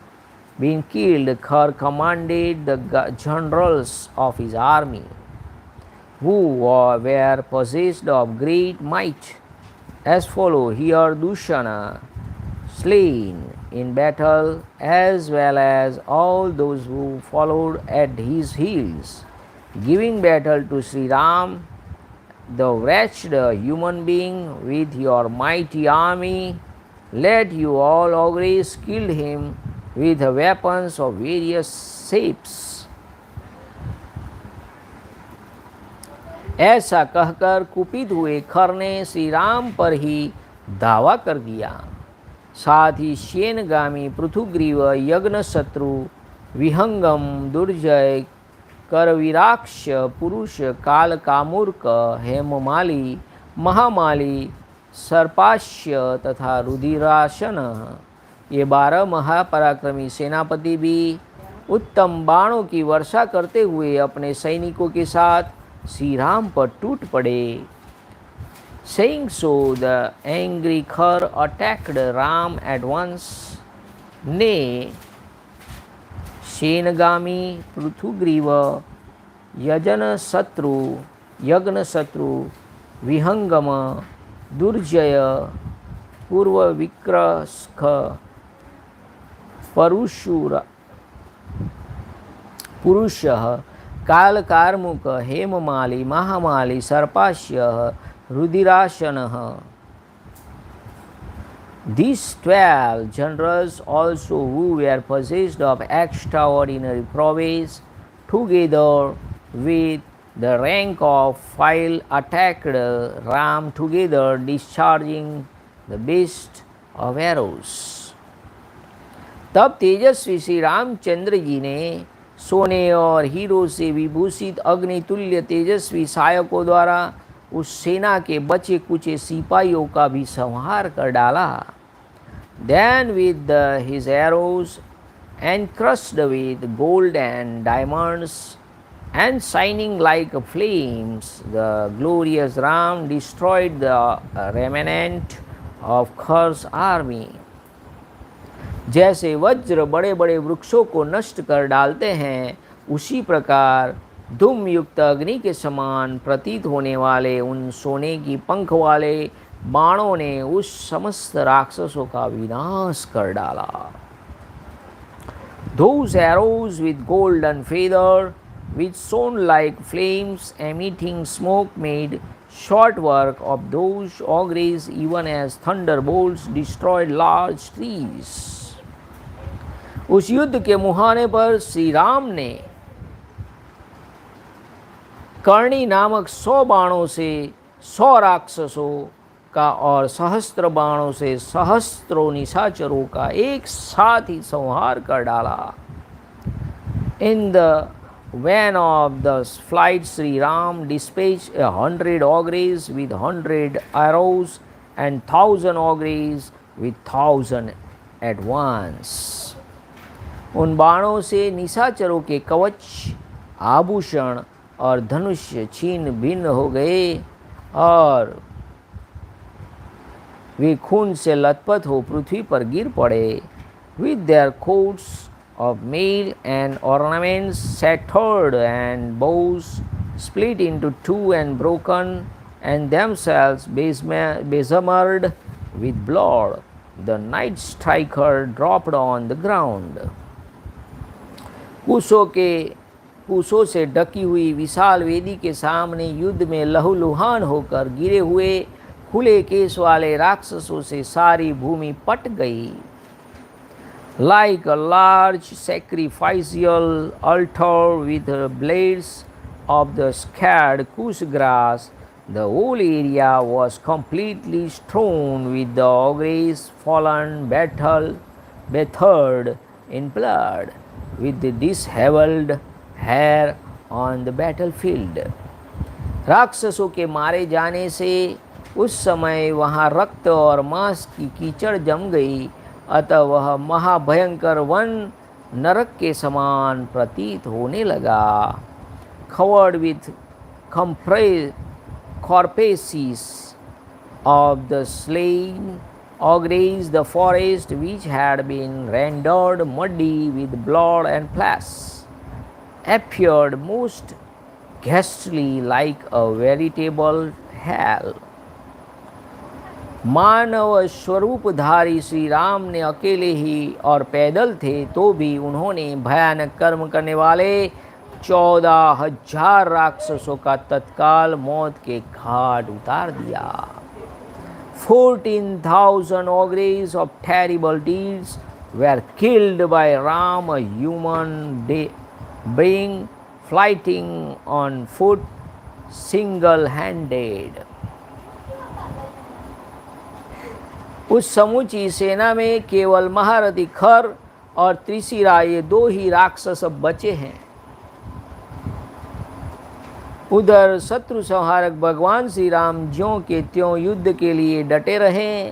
been killed, Khar commanded the generals of his army, who were possessed of great might, as follow: Here Dushana slain in battle, as well as all those who followed at his heels, giving battle to Sri Ram, the wretched human being, with your mighty army. Let you all ogres kill him with weapons of various shapes. ऐसा कहकर कुपित हुए खर ने श्री राम पर ही दावा कर दिया। साथ ही शेनगामी पृथुग्रीव, यज्ञ शत्रु, विहंगम, दुर्जय, करविराक्ष, पुरुष, काल कामूर्क, हेममाली, महामाली, सर्पाश्य तथा रुधिरासन, ये 12 महापराक्रमी सेनापति भी उत्तम बाणों की वर्षा करते हुए अपने सैनिकों के साथ श्री राम पर टूट पड़े। Saying so, the angry Khar attacked Ram at once. Nay, Shenagami, Pruthugriva, Yajana Satru, Vihangama, Durjaya, Purva Vikraskha, Purusha, Kal Karmuka, Hemamali, Mahamali, Sarpashya, Rudirashana. These 12 generals also, who were possessed of extraordinary prowess, together with the rank of file, attacked Ram together, discharging the best of arrows. तब तेजस्वी श्री रामचंद्र जी ने सोने और hero से विभूषित अग्नितुल्य तेजस्वी सहायकों द्वारा उस सेना के बचे कुचे सिपाहियों का भी संहार कर डाला। Then with his arrows encrusted with gold and diamonds and shining like flames, the glorious Ram destroyed the remnant of Khar's army. जैसे वज्र बड़े बड़े वृक्षों को नष्ट कर डालते हैं, उसी प्रकार धूम युक्त अग्नि के समान प्रतीत होने वाले उन सोने की पंख वाले बाणों ने उस समस्त राक्षसों का विनाश कर डाला। Those arrows with golden feather, which shone like flames emitting smoke, made short work of those ogres, even as thunderbolts destroyed large trees. उस युद्ध के मुहाने पर श्री राम ने कर्णी नामक 100 बाणों से 100 राक्षसों का और सहस्त्र बाणों से सहस्त्रों निशाचरों का एक साथ ही संहार कर डाला। In the van of the flight, Sri Ram dispatched 100 ogres with 100 arrows and 1,000 ogres with 1,000 at once. उन बाणों से निशाचरों के कवच, आभूषण और धनुष छीन भिन्न हो गए और वे खून से लथपथ हो पृथ्वी पर गिर पड़े। With their coats of mail and ornaments shattered and bows split into two and broken and themselves bezamed with blood, the night striker dropped on the ground. कुशों से ढकी हुई विशाल वेदी के सामने युद्ध में लहूलुहान होकर गिरे हुए खुले केस वाले राक्षसों से सारी भूमि पट गई। like a large sacrificial altar with blades of the scared kush grass. The whole area was completely strewn with the ogres fallen bathed in blood, with the disheveled hair on the battlefield. राक्षसों के मारे जाने से उस समय वहाँ रक्त और मांस की कीचड़ जम गई, अतः वह महाभयंकर वन नरक के समान प्रतीत होने लगा. Covered with corpses of the slain ogres, the forest, which had been rendered muddy with blood and flesh, appeared most ghastly, like a veritable hell. मानव स्वरूपधारी श्री राम ने अकेले ही और पैदल थे तो भी उन्होंने भयानक कर्म करने वाले 14,000 राक्षसों का तत्काल मौत के घाट उतार दिया. 14,000 ogres of terrible deeds were killed by Ram, a human being fighting on foot, single-handed. उस समूची सेना में केवल महारथी खर और त्रिशिरा ये 2 ही राक्षस बचे हैं. उधर शत्रु संहारक भगवान श्री राम ज्यों के त्यों युद्ध के लिए डटे रहे.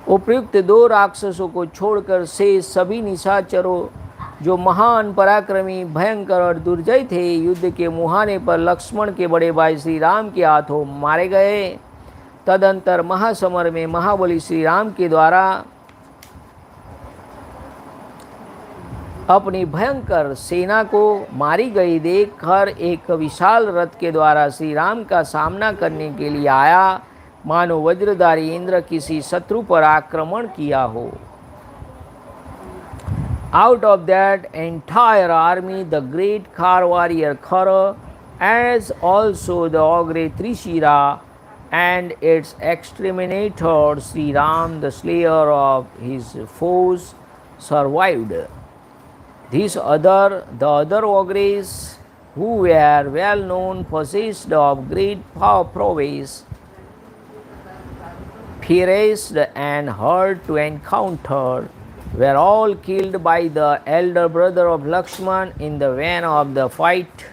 उपयुक्त 2 राक्षसों को छोड़कर से सभी निशाचरों जो महान पराक्रमी, भयंकर और दुर्जय थे, युद्ध के मुहाने पर लक्ष्मण के बड़े भाई श्री राम के हाथों मारे गए. तदंतर महासमर में महाबली श्री राम के द्वारा अपनी भयंकर सेना को मारी गई देख हर एक विशाल रथ के द्वारा श्री राम का सामना करने के लिए आया, मानो वज्रधारी इंद्र किसी शत्रु पर आक्रमण किया हो. Out of that entire army, the great Khar warrior Khara, as also the ogre Trishira and its exterminator Sri Ram, the slayer of his foes, survived. The other ogres, who were well known, possessed of great power prowess, fierce and hard to encounter, were all killed by the elder brother of Lakshman in the van of the fight.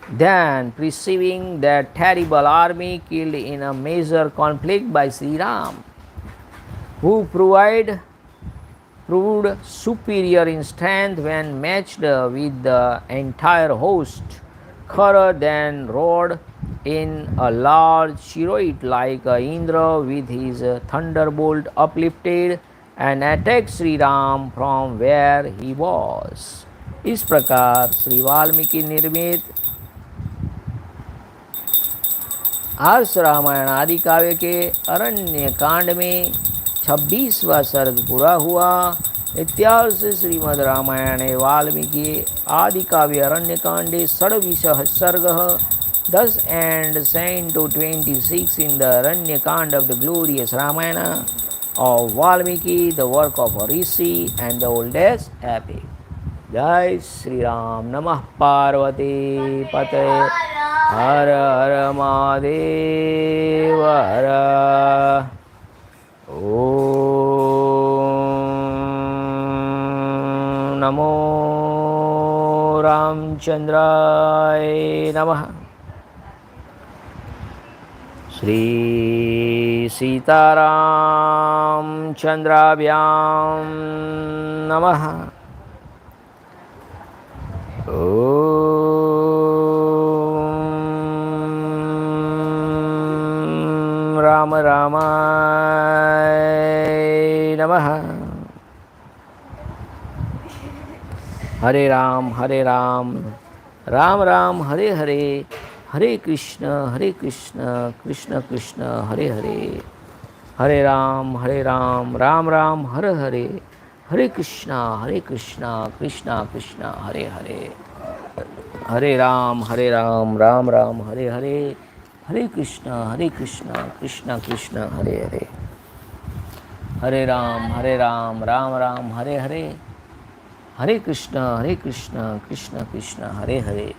Then, perceiving that terrible army killed in a major conflict by Sri Ram, who proved superior in strength when matched with the entire host, Khara then rode in a large chariot like Indra with his thunderbolt uplifted and attacked Sri Ram from where he was. इस प्रकार श्री वाल्मीकि निर्मित आर्ष रामायण आदि काव्य के अरण्य कांड में 26वां सर्ग पूरा हुआ. इत्यार्ष श्रीमद् रामायणे वाल्मीकि आदि काव्य अरण्य कांडे षड्विंशः सर्गः. Thus ends Canto 26 in the Aranyakand of the glorious Ramayana of Valmiki, the work of a rishi and the oldest epic. Jai Shri Ram. Namah Parvati Pate. हर हर महादेव हर. ओम नमो रामचंद्राय नमः. श्री सीतारामचंद्राभ्यां नमः. राम रामाय नमः. हरे राम राम राम हरे हरे, हरे कृष्ण कृष्ण कृष्ण हरे हरे. हरे राम राम राम हरे हरे, हरे कृष्ण कृष्ण कृष्ण हरे हरे. हरे राम राम राम हरे हरे, हरे कृष्ण कृष्ण कृष्ण हरे हरे. हरे राम राम राम हरे हरे, हरे कृष्ण कृष्ण कृष्ण हरे हरे,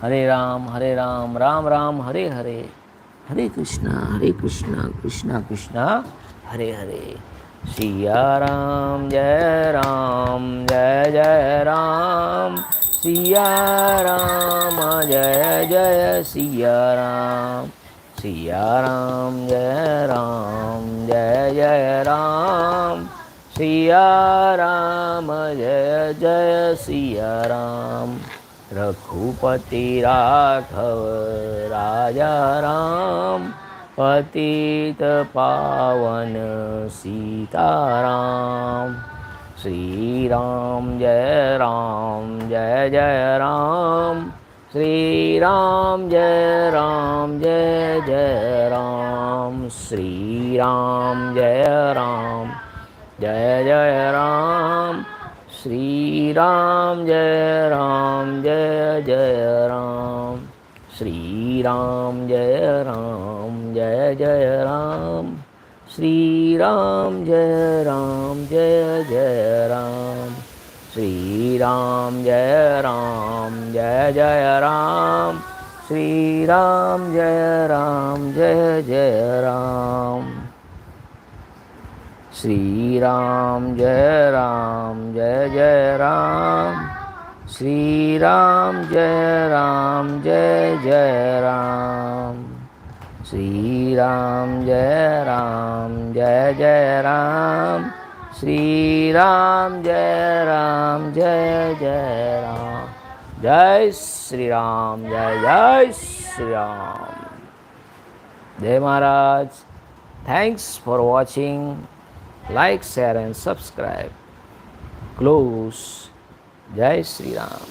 हरे राम राम राम हरे हरे, हरे कृष्ण कृष्ण कृष्ण हरे हरे। सिया राम जय जय राम, सिया राम जय जय सिया राम, सिया राम जय जय राम, सिया राम जय जय सिया राम। रघुपति राघव राजा राम, पतित पावन सीताराम। श्री राम जय जय राम, श्री राम जय जय राम, श्री राम जय जय राम, श्री राम जय जय राम, श्री राम जय जय राम, श्री राम जय जय राम, श्री राम जय जय राम, श्री राम जय जय राम, श्री राम जय जय राम, श्री राम जय जय राम, श्री राम जय जय राम, श्री राम जय जय राम। जय श्री राम, जय श्री राम। जय महाराज। Thanks for watching. Like, share and subscribe. Close. Jai Shri Ram.